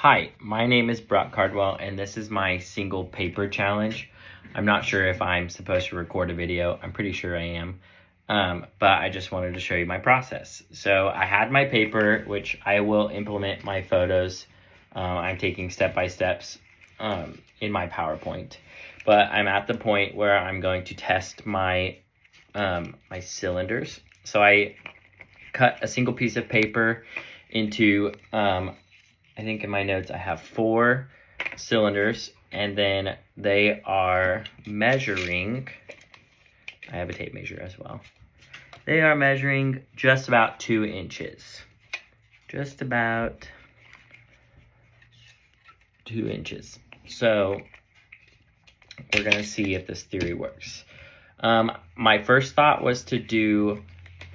Hi, my name is Brock Cardwell, and this is my single paper challenge. I'm not sure if I'm supposed to record a video. I'm pretty sure I am, but I just wanted to show you my process. So I had my paper, which I will implement my photos. I'm taking step-by-steps in my PowerPoint, but I'm at the point where I'm going to test my my cylinders. So I cut a single piece of paper into I think in my notes I have 4 cylinders, and then they are measuring, I have a tape measure as well. They are measuring just about 2 inches. Just about 2 inches. So we're gonna see if this theory works. My first thought was to do,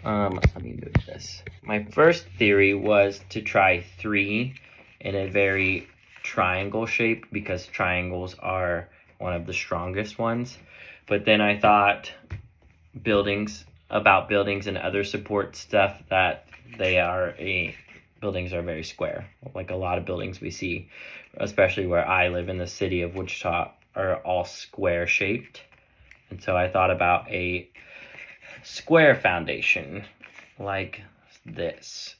let me move this. My first theory was to try 3 in a very triangle shape, because triangles are one of the strongest ones. But then I thought buildings and other support stuff, that buildings are very square. Like a lot of buildings we see, especially where I live in the city of Wichita, are all square shaped. And so I thought about a square foundation like this.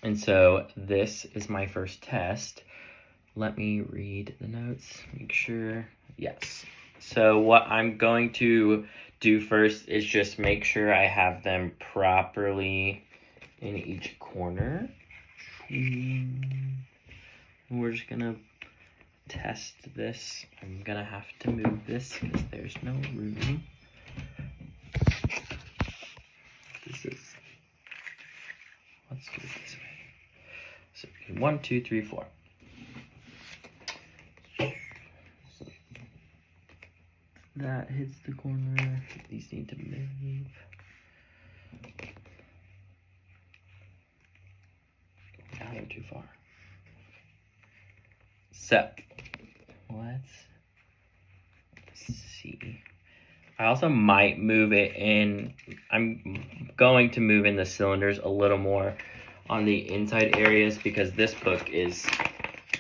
And so this is my first test. Let me read the notes, make sure. Yes. So what I'm going to do first is just make sure I have them properly in each corner. We're just gonna test this. I'm gonna have to move this because there's no room. Let's do it this way. So 1, 2, 3, 4. So that hits the corner. These need to move. Now they're too far. So let's see. I also might move it in. I'm going to move in the cylinders a little more on the inside areas, because this book is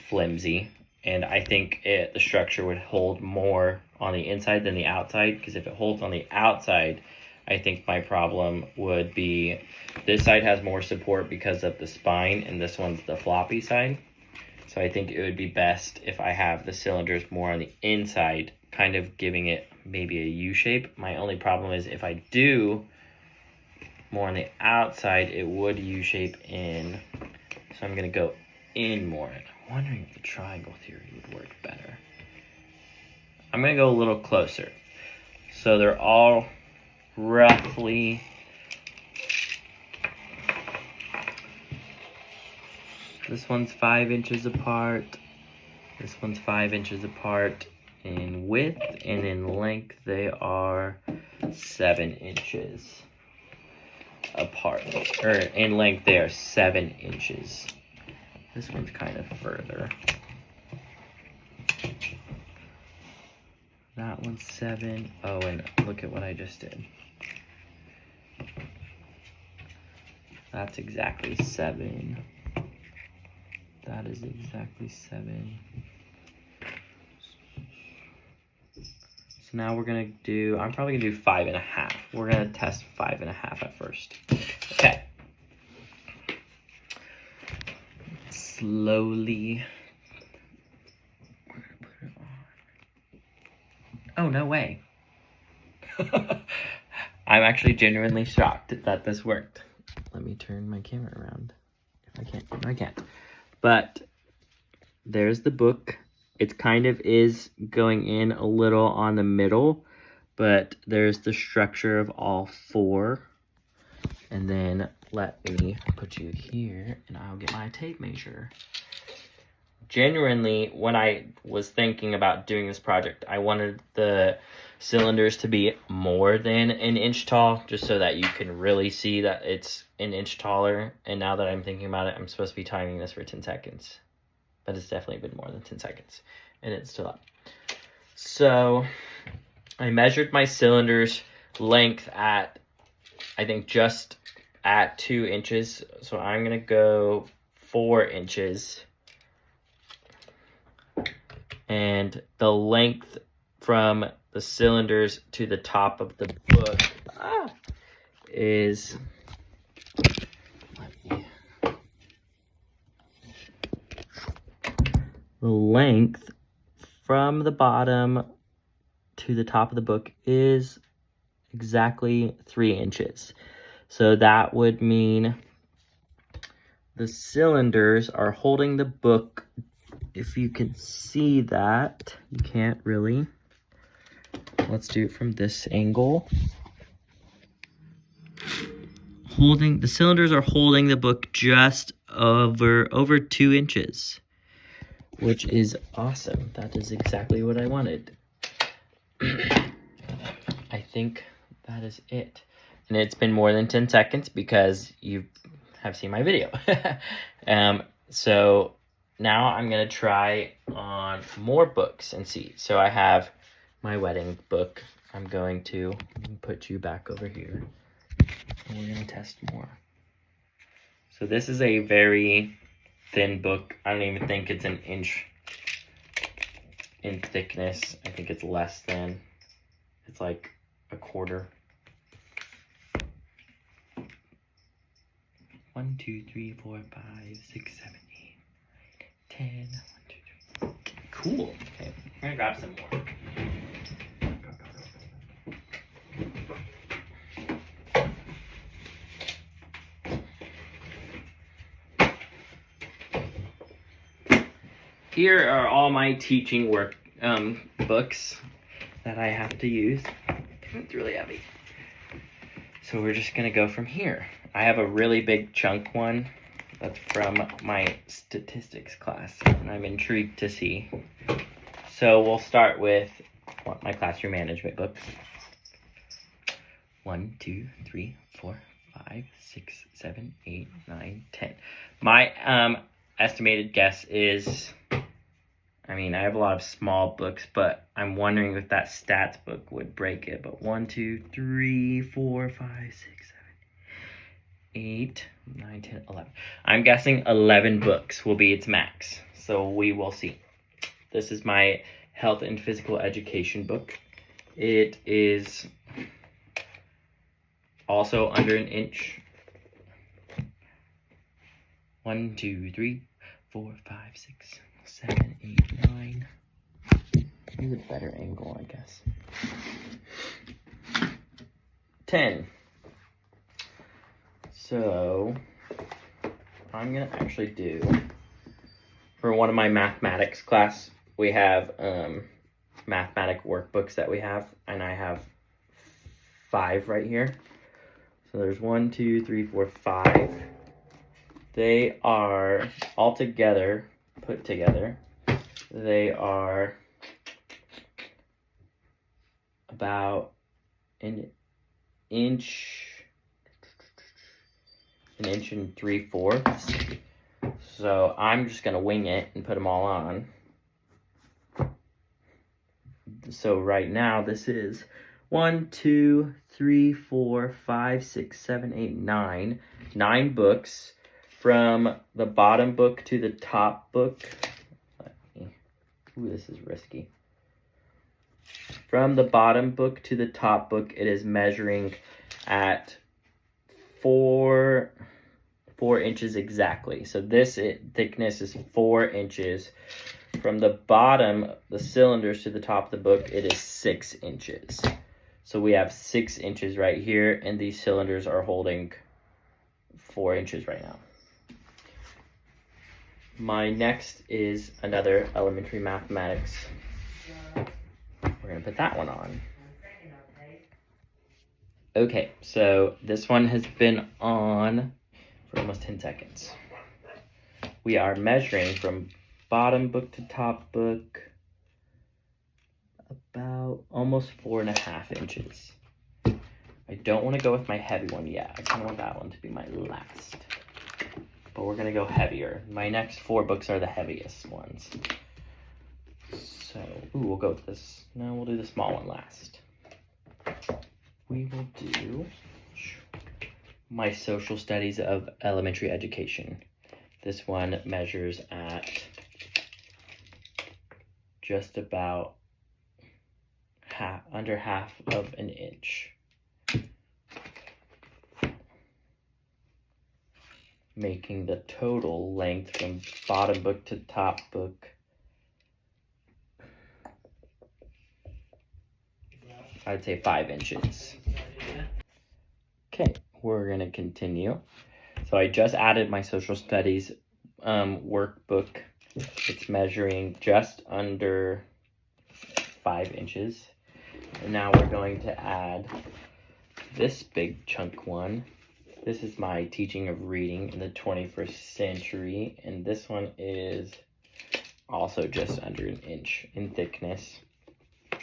flimsy, and I think the structure would hold more on the inside than the outside, because if it holds on the outside, I think my problem would be this side has more support because of the spine, and this one's the floppy side. So I think it would be best if I have the cylinders more on the inside, kind of giving it maybe a U shape. My only problem is if I do more on the outside, it would U shape in. So I'm gonna go in more. I'm wondering if the triangle theory would work better. I'm gonna go a little closer. So they're all roughly this one's 5 inches apart. This one's 5 inches apart in width, and in length they are 7 inches apart. Or in length they are 7 inches. This one's kind of further. That one's 7. Oh, and look at what I just did. That's exactly 7. That is exactly 7. So now we're gonna do, I'm probably gonna do 5.5. We're gonna test 5.5 at first. Okay. Slowly. We're gonna put it on. Oh, no way. I'm actually genuinely shocked that this worked. Let me turn my camera around. If I can't, no, I can't. But there's the book. It kind of is going in a little on the middle, but there's the structure of all 4. And then let me put you here, and I'll get my tape measure. Genuinely, when I was thinking about doing this project, I wanted the cylinders to be more than 1 inch tall, just so that you can really see that it's 1 inch taller. And now that I'm thinking about it, I'm supposed to be timing this for 10 seconds. But it's definitely been more than 10 seconds. And it's still up. So I measured my cylinders length at, I think, just at 2 inches. So I'm going to go 4 inches And the length from the cylinders to the top of the book is, the length from the bottom to the top of the book is exactly 3 inches. So that would mean the cylinders are holding the book. If you can see that, you can't really. Let's do it from this angle. The cylinders are holding the book just over 2 inches, which is awesome. That is exactly what I wanted. I think that is it. And it's been more than 10 seconds because you have seen my video. So now I'm going to try on more books and see. So I have my wedding book. I'm going to put you back over here. And we're going to test more. So this is a very thin book. I don't even think it's an inch in thickness. I think it's less than. It's like a quarter. 1, 2, 3, 4, 5, 6, 7, 8, 10. 1, 2, 3. Cool. Okay, I'm gonna grab some more. Here are all my teaching work books that I have to use. It's really heavy. So we're just gonna go from here. I have a really big chunk one that's from my statistics class, and I'm intrigued to see. So we'll start with my classroom management book. 1, 2, 3, 4, 5, 6, 7, 8, 9, 10. My estimated guess is, I mean, I have a lot of small books, but I'm wondering if that stats book would break it. But 1, 2, 3, 4, 5, 6, 7, 8, 9, 10, 11. I'm guessing 11 books will be its max. So we will see. This is my health and physical education book. It is also under an inch. 1, 2, 3, 4, 5, 6, 7, 8, 9. Use a better angle, I guess. 10. So I'm gonna actually do, for one of my mathematics class, we have mathematic workbooks that we have, and I have 5 right here. So there's 1, 2, 3, 4, 5. They are all together, put together. They are about an inch and 3/4. So I'm just gonna wing it and put them all on. So right now this is 1, 2, 3, 4, 5, 6, 7, 8, 9. 9 books from the bottom book to the top book. Ooh, this is risky. From the bottom book to the top book, it is measuring at 4 inches exactly. So this thickness is 4 inches. From the bottom, the cylinders to the top of the book, it is 6 inches. So we have 6 inches right here, and these cylinders are holding 4 inches right now. My next is another elementary mathematics. We're gonna put that one on. Okay, so this one has been on for almost 10 seconds. We are measuring from bottom book to top book about almost 4.5 inches. I don't want to go with my heavy one yet. I kind of want that one to be my last. But we're going to go heavier. My next 4 books are the heaviest ones. So, we'll go with this. No, we'll do the small one last. We will do my social studies of elementary education. This one measures at just about under half of an inch. Making the total length from bottom book to top book, I'd say 5 inches. Okay, we're gonna continue. So I just added my social studies workbook. It's measuring just under 5 inches. And now we're going to add this big chunk one. This is my teaching of reading in the 21st century, and this one is also just under an inch in thickness.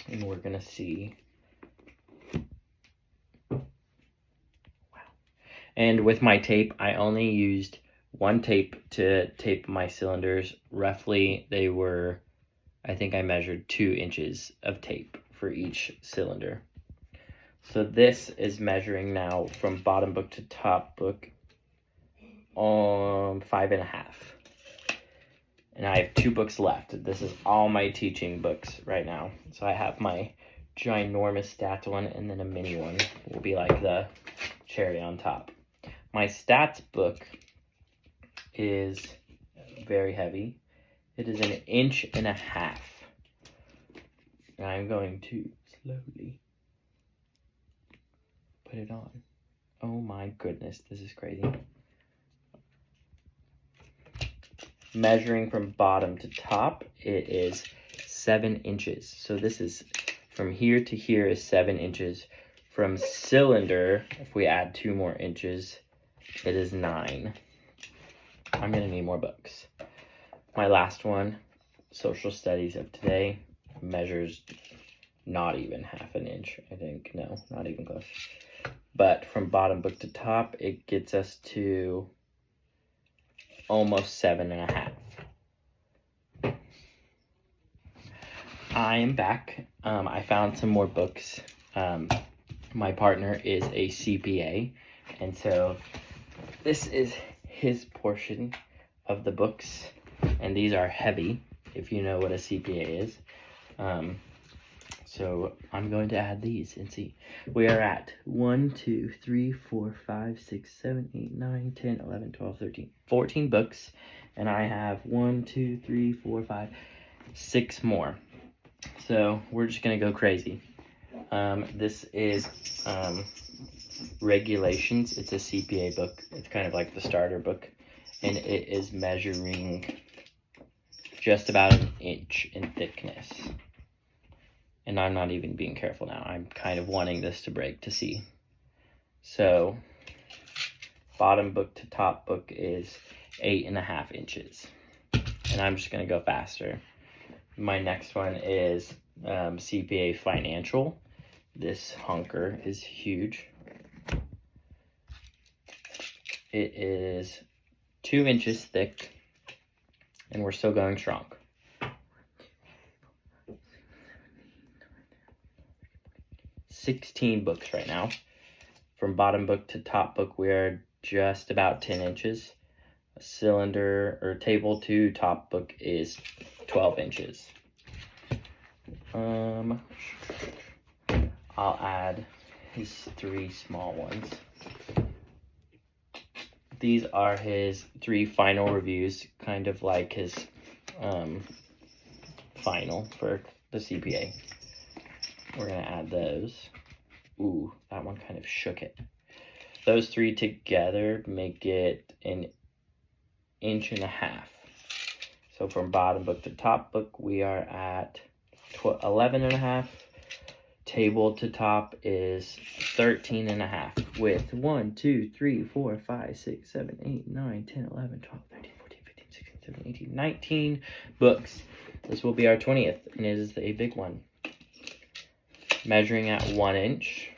And we're gonna see. Wow. And with my tape, I only used one tape to tape my cylinders. Roughly, they were, I think I measured 2 inches of tape for each cylinder. So this is measuring now from bottom book to top book 5.5. And I have 2 books left. This is all my teaching books right now. So I have my ginormous stats one, and then a mini one will be like the cherry on top. My stats book is very heavy. It is 1.5 inches. And I'm going to slowly put it on. Oh my goodness, this is crazy. Measuring from bottom to top, it is 7 inches. So this is from here to here is 7 inches. From cylinder, if we add 2 more inches, it is 9. I'm gonna need more books. My last one, social studies of today, measures not even half an inch, I think. No, not even close. But from bottom book to top, it gets us to almost 7.5. I am back. I found some more books. My partner is a CPA, and so this is his portion of the books, and these are heavy, if you know what a CPA is. So I'm going to add these and see. We are at 1, 2, 3, 4, 5, 6, 7, 8, 9, 10, 11, 12, 13, 14 books. And I have 1, 2, 3, 4, 5, 6 more. So we're just going to go crazy. This is Regulations. It's a CPA book. It's kind of like the starter book. And it is measuring just about 1 inch in thickness. And I'm not even being careful now. I'm kind of wanting this to break to see. So, bottom book to top book is 8.5 inches. And I'm just going to go faster. My next one is CPA Financial. This hunker is huge. It is 2 inches thick. And we're still going strong. 16 books right now. From bottom book to top book, we are just about 10 inches. A cylinder or table to top book is 12 inches. I'll add his 3 small ones. These are his 3 final reviews, kind of like his final for the CPA. We're going to add those. Ooh, that one kind of shook it. Those 3 together make it 1.5 inches. So from bottom book to top book, we are at 11.5. Table to top is 13.5 with 1, 2, 3, 4, 5, 6, 7, 8, 9, 10, 11, 12, 13, 14, 15, 16, 17, 18, 19 books. This will be our 20th, and it is a big one. Measuring at 1 inch.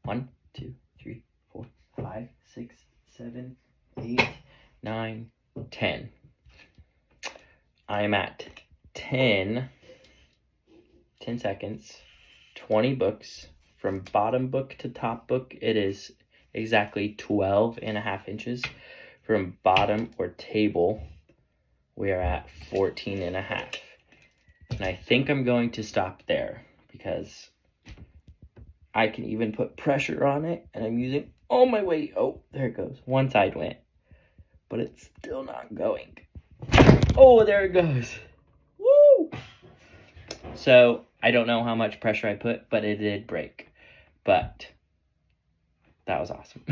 1, 2, 3, 4, 5, 6, 7, 8, 9, 10. I am at 10 seconds, 20 books. From bottom book to top book, it is exactly 12.5 inches. From bottom or table we are at 14 and a half. And I think I'm going to stop there because I can even put pressure on it, and I'm using all my weight. Oh, there it goes. One side went, but it's still not going. Oh, there it goes. Woo! So I don't know how much pressure I put, but it did break. But that was awesome.